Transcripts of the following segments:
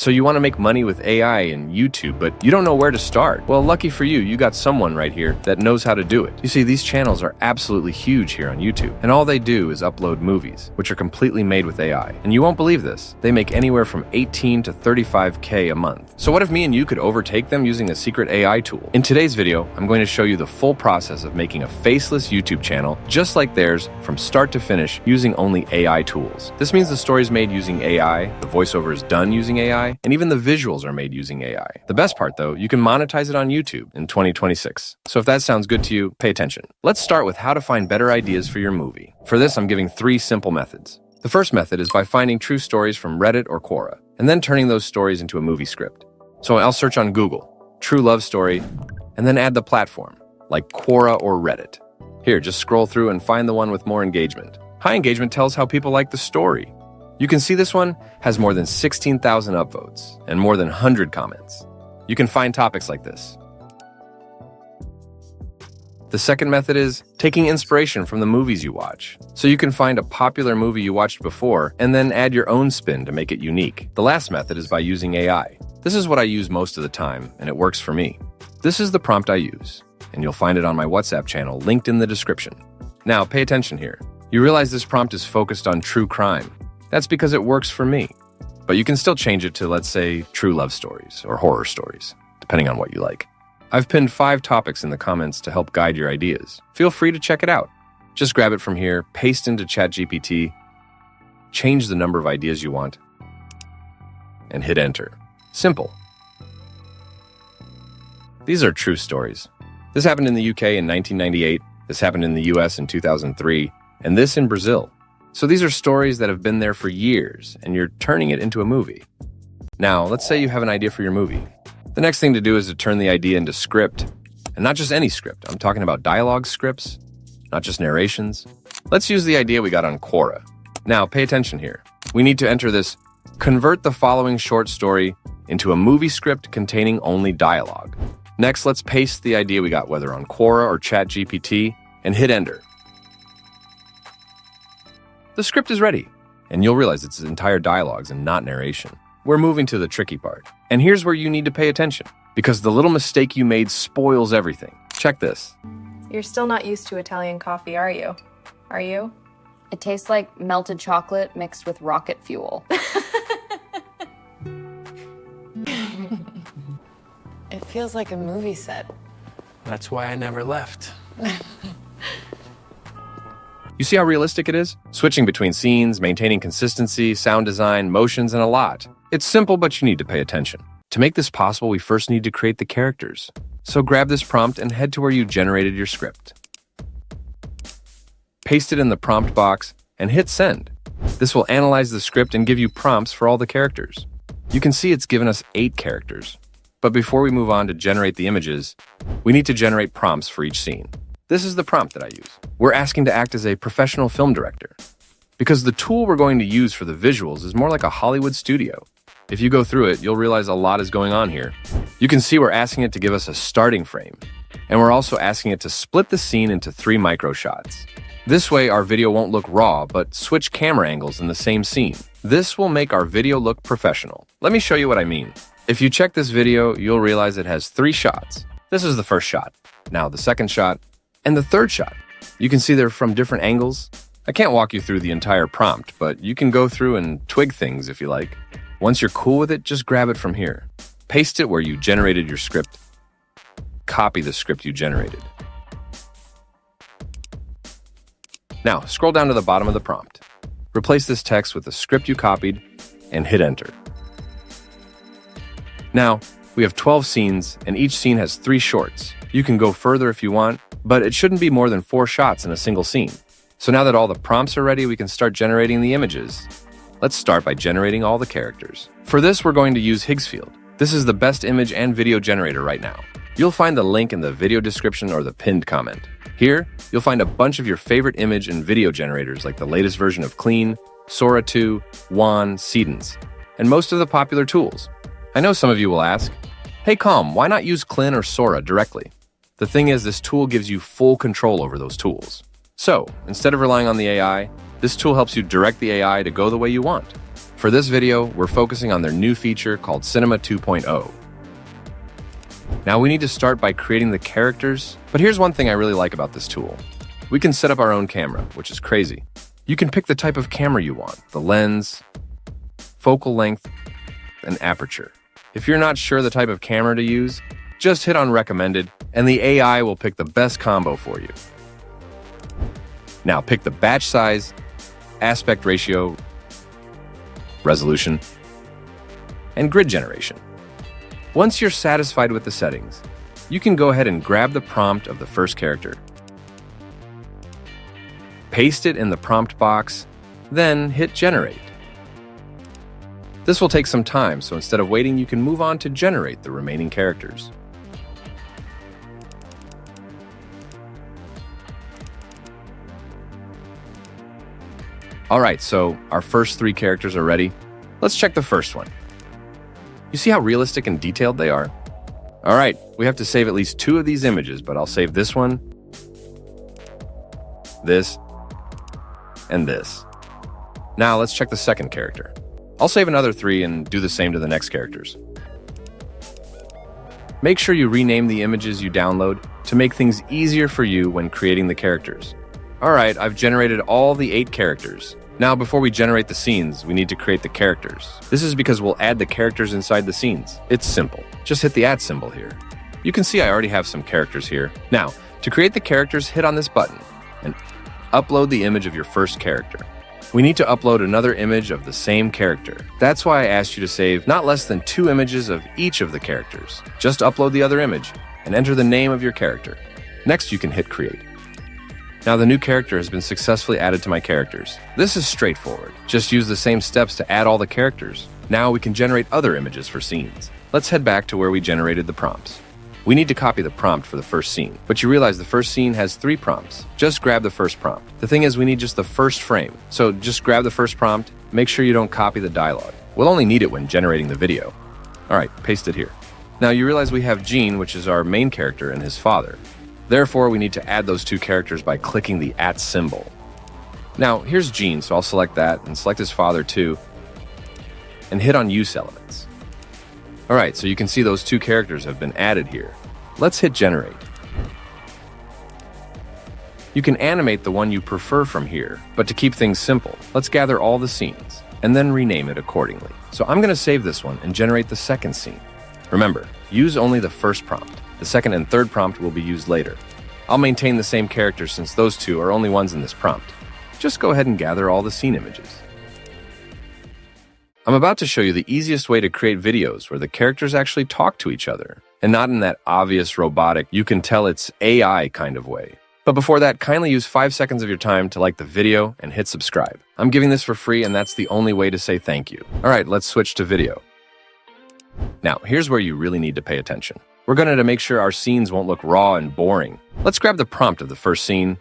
So you want to make money with AI and YouTube, but you don't know where to start. Well, lucky for you, you got someone right here that knows how to do it. You see, these channels are absolutely huge here on YouTube, and all they do is upload movies, which are completely made with AI. And you won't believe this. They make anywhere from 18 to 35K a month. So what if me and you could overtake them using a secret AI tool? In today's video, I'm going to show you the full process of making a faceless YouTube channel just like theirs from start to finish using only AI tools. This means the story is made using AI, the voiceover is done using AI, and even the visuals are made using AI. The best part though, you can monetize it on YouTube in 2026. So if that sounds good to you, pay attention. Let's start with how to find better ideas for your movie. For this, I'm giving 3 simple methods. The first method is by finding true stories from Reddit or Quora, and then turning those stories into a movie script. So I'll search on Google, true love story, and then add the platform, like Quora or Reddit. Here, just scroll through and find the one with more engagement. High engagement tells how people like the story. You can see this one has more than 16,000 upvotes and more than 100 comments. You can find topics like this. The second method is taking inspiration from the movies you watch. So you can find a popular movie you watched before and then add your own spin to make it unique. The last method is by using AI. This is what I use most of the time, and it works for me. This is the prompt I use, and you'll find it on my WhatsApp channel linked in the description. Now, pay attention here. You realize this prompt is focused on true crime. That's because it works for me. But you can still change it to, let's say, true love stories or horror stories, depending on what you like. I've pinned 5 topics in the comments to help guide your ideas. Feel free to check it out. Just grab it from here, paste into ChatGPT, change the number of ideas you want, and hit enter. Simple. These are true stories. This happened in the UK in 1998, this happened in the US in 2003, and this in Brazil. So these are stories that have been there for years, and you're turning it into a movie. Now, let's say you have an idea for your movie. The next thing to do is to turn the idea into script. And not just any script. I'm talking about dialogue scripts, not just narrations. Let's use the idea we got on Quora. Now, pay attention here. We need to enter this, convert the following short story into a movie script containing only dialogue. Next, let's paste the idea we got, whether on Quora or ChatGPT, and hit enter. The script is ready, and you'll realize it's entire dialogues and not narration. We're moving to the tricky part. And here's where you need to pay attention, because the little mistake you made spoils everything. Check this. You're still not used to Italian coffee, are you? Are you? It tastes like melted chocolate mixed with rocket fuel. It feels like a movie set. That's why I never left. You see how realistic it is? Switching between scenes, maintaining consistency, sound design, motions, and a lot. It's simple, but you need to pay attention. To make this possible, we first need to create the characters. So grab this prompt and head to where you generated your script. Paste it in the prompt box and hit send. This will analyze the script and give you prompts for all the characters. You can see it's given us 8 characters. But before we move on to generate the images, we need to generate prompts for each scene. This is the prompt that I use. We're asking to act as a professional film director, because the tool we're going to use for the visuals is more like a Hollywood studio. If you go through it, you'll realize a lot is going on here. You can see we're asking it to give us a starting frame, and we're also asking it to split the scene into 3 micro shots. This way, our video won't look raw, but switch camera angles in the same scene. This will make our video look professional. Let me show you what I mean. If you check this video, you'll realize it has 3 shots. This is the first shot, now the second shot, and the third shot. You can see they're from different angles. I can't walk you through the entire prompt, but you can go through and twig things if you like. Once you're cool with it, just grab it from here. Paste it where you generated your script. Copy the script you generated. Now, scroll down to the bottom of the prompt. Replace this text with the script you copied and hit enter. Now, we have 12 scenes, and each scene has 3 shorts. You can go further if you want, but it shouldn't be more than 4 shots in a single scene. So now that all the prompts are ready, we can start generating the images. Let's start by generating all the characters. For this, we're going to use Higgsfield. This is the best image and video generator right now. You'll find the link in the video description or the pinned comment. Here, you'll find a bunch of your favorite image and video generators like the latest version of Clean, Sora 2, Wan, Seedens, and most of the popular tools. I know some of you will ask, hey Calm, why not use Clean or Sora directly? The thing is, this tool gives you full control over those tools. So, instead of relying on the AI, this tool helps you direct the AI to go the way you want. For this video, we're focusing on their new feature called Cinema 2.0. Now we need to start by creating the characters, but here's one thing I really like about this tool. We can set up our own camera, which is crazy. You can pick the type of camera you want, the lens, focal length, and aperture. If you're not sure the type of camera to use, just hit on recommended, and the AI will pick the best combo for you. Now pick the batch size, aspect ratio, resolution, and grid generation. Once you're satisfied with the settings, you can go ahead and grab the prompt of the first character, paste it in the prompt box, then hit generate. This will take some time, so instead of waiting, you can move on to generate the remaining characters. Alright, so our first 3 characters are ready. Let's check the first one. You see how realistic and detailed they are? Alright, we have to save at least 2 of these images, but I'll save this one, this, and this. Now let's check the second character. I'll save another 3 and do the same to the next characters. Make sure you rename the images you download to make things easier for you when creating the characters. Alright, I've generated all the 8 characters. Now before we generate the scenes, we need to create the characters. This is because we'll add the characters inside the scenes. It's simple. Just hit the add symbol here. You can see I already have some characters here. Now, to create the characters, hit on this button and upload the image of your first character. We need to upload another image of the same character. That's why I asked you to save not less than 2 images of each of the characters. Just upload the other image and enter the name of your character. Next, you can hit create. Now the new character has been successfully added to my characters. This is straightforward. Just use the same steps to add all the characters. Now we can generate other images for scenes. Let's head back to where we generated the prompts. We need to copy the prompt for the first scene, but you realize the first scene has 3 prompts. Just grab the first prompt. The thing is, we need just the first frame. So just grab the first prompt, make sure you don't copy the dialogue. We'll only need it when generating the video. Alright, paste it here. Now you realize we have Gene, which is our main character, and his father. Therefore, we need to add those 2 characters by clicking the @ symbol. Now, here's Gene, so I'll select that and select his father too, and hit on Use Elements. Alright, so you can see those 2 characters have been added here. Let's hit Generate. You can animate the one you prefer from here, but to keep things simple, let's gather all the scenes, and then rename it accordingly. So I'm going to save this one and generate the second scene. Remember, use only the first prompt. The second and third prompt will be used later. I'll maintain the same characters since those 2 are only ones in this prompt. Just go ahead and gather all the scene images. I'm about to show you the easiest way to create videos where the characters actually talk to each other, and not in that obvious robotic, you can tell it's AI kind of way. But before that, kindly use 5 seconds of your time to like the video and hit subscribe. I'm giving this for free, and that's the only way to say thank you. Alright, let's switch to video. Now, here's where you really need to pay attention. We're going to make sure our scenes won't look raw and boring. Let's grab the prompt of the first scene.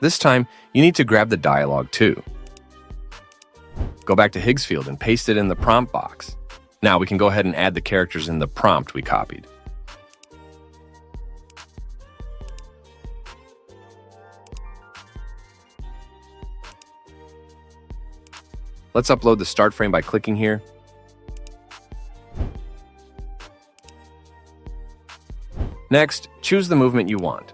This time, you need to grab the dialogue too. Go back to Higgsfield and paste it in the prompt box. Now we can go ahead and add the characters in the prompt we copied. Let's upload the start frame by clicking here. Next, choose the movement you want.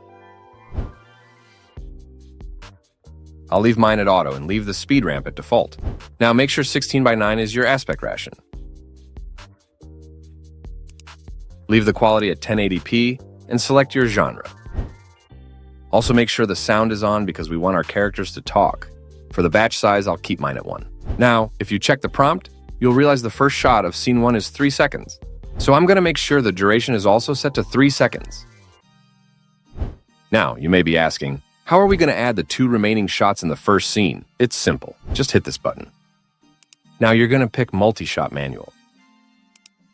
I'll leave mine at auto and leave the speed ramp at default. Now make sure 16:9 is your aspect ration. Leave the quality at 1080p and select your genre. Also make sure the sound is on because we want our characters to talk. For the batch size, I'll keep mine at 1. Now, if you check the prompt, you'll realize the first shot of scene 1 is 3 seconds. So I'm going to make sure the duration is also set to 3 seconds. Now, you may be asking, how are we going to add the 2 remaining shots in the first scene? It's simple. Just hit this button. Now you're going to pick Multi-Shot Manual.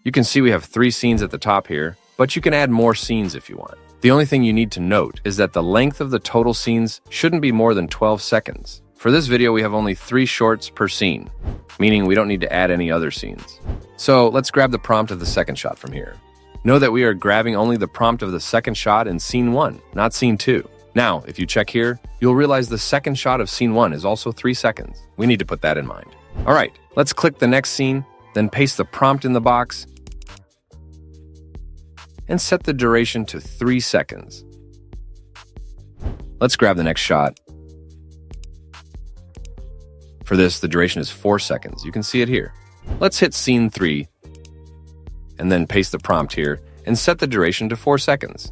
You can see we have 3 scenes at the top here, but you can add more scenes if you want. The only thing you need to note is that the length of the total scenes shouldn't be more than 12 seconds. For this video, we have only 3 shorts per scene, meaning we don't need to add any other scenes. So let's grab the prompt of the second shot from here. Know that we are grabbing only the prompt of the second shot in scene 1, not scene 2. Now, if you check here, you'll realize the second shot of scene 1 is also 3 seconds. We need to put that in mind. Alright, Let's click the next scene, then paste the prompt in the box, and set the duration to 3 seconds. Let's grab the next shot. For this, the duration is 4 seconds. You can see it here. Let's hit scene 3, and then paste the prompt here, and set the duration to 4 seconds.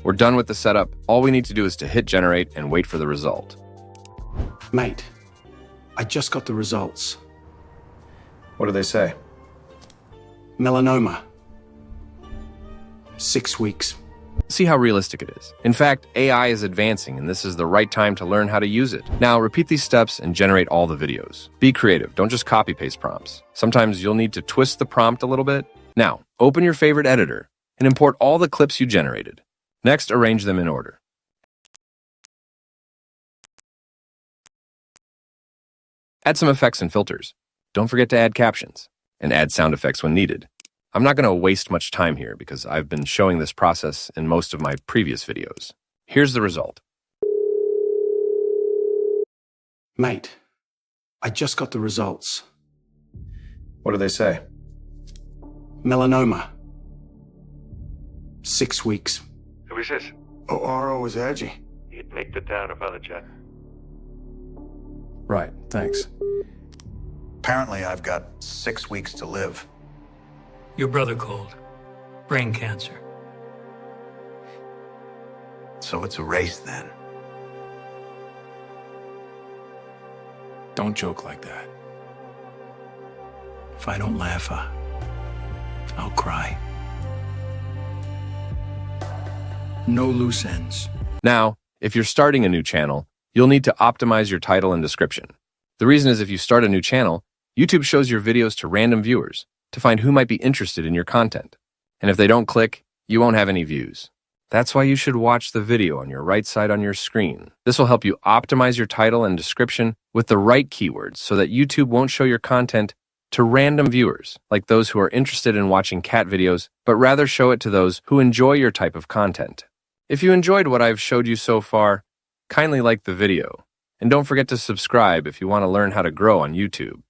We're done with the setup. All we need to do is to hit generate and wait for the result. Mate, I just got the results. What do they say? Melanoma. 6 weeks. See how realistic it is. In fact, AI is advancing, and this is the right time to learn how to use it. Now, repeat these steps and generate all the videos. Be creative. Don't just copy-paste prompts. Sometimes you'll need to twist the prompt a little bit. Now, open your favorite editor and import all the clips you generated. Next, arrange them in order. Add some effects and filters. Don't forget to add captions, and add sound effects when needed. I'm not going to waste much time here because I've been showing this process in most of my previous videos. Here's the result. Mate, I just got the results. What do they say? Melanoma. 6 weeks. Who is this? Oh, Oro was edgy. You'd make the town of other chat. Right, thanks. Apparently, I've got 6 weeks to live. Your brother called. Brain cancer. So it's a race then. Don't joke like that. If I don't laugh, I'll cry. No loose ends. Now, if you're starting a new channel, you'll need to optimize your title and description. The reason is if you start a new channel, YouTube shows your videos to random viewers to find who might be interested in your content. And if they don't click, you won't have any views. That's why you should watch the video on your right side on your screen. This will help you optimize your title and description with the right keywords so that YouTube won't show your content to random viewers, like those who are interested in watching cat videos, but rather show it to those who enjoy your type of content. If you enjoyed what I've showed you so far, kindly like the video. And don't forget to subscribe if you want to learn how to grow on YouTube.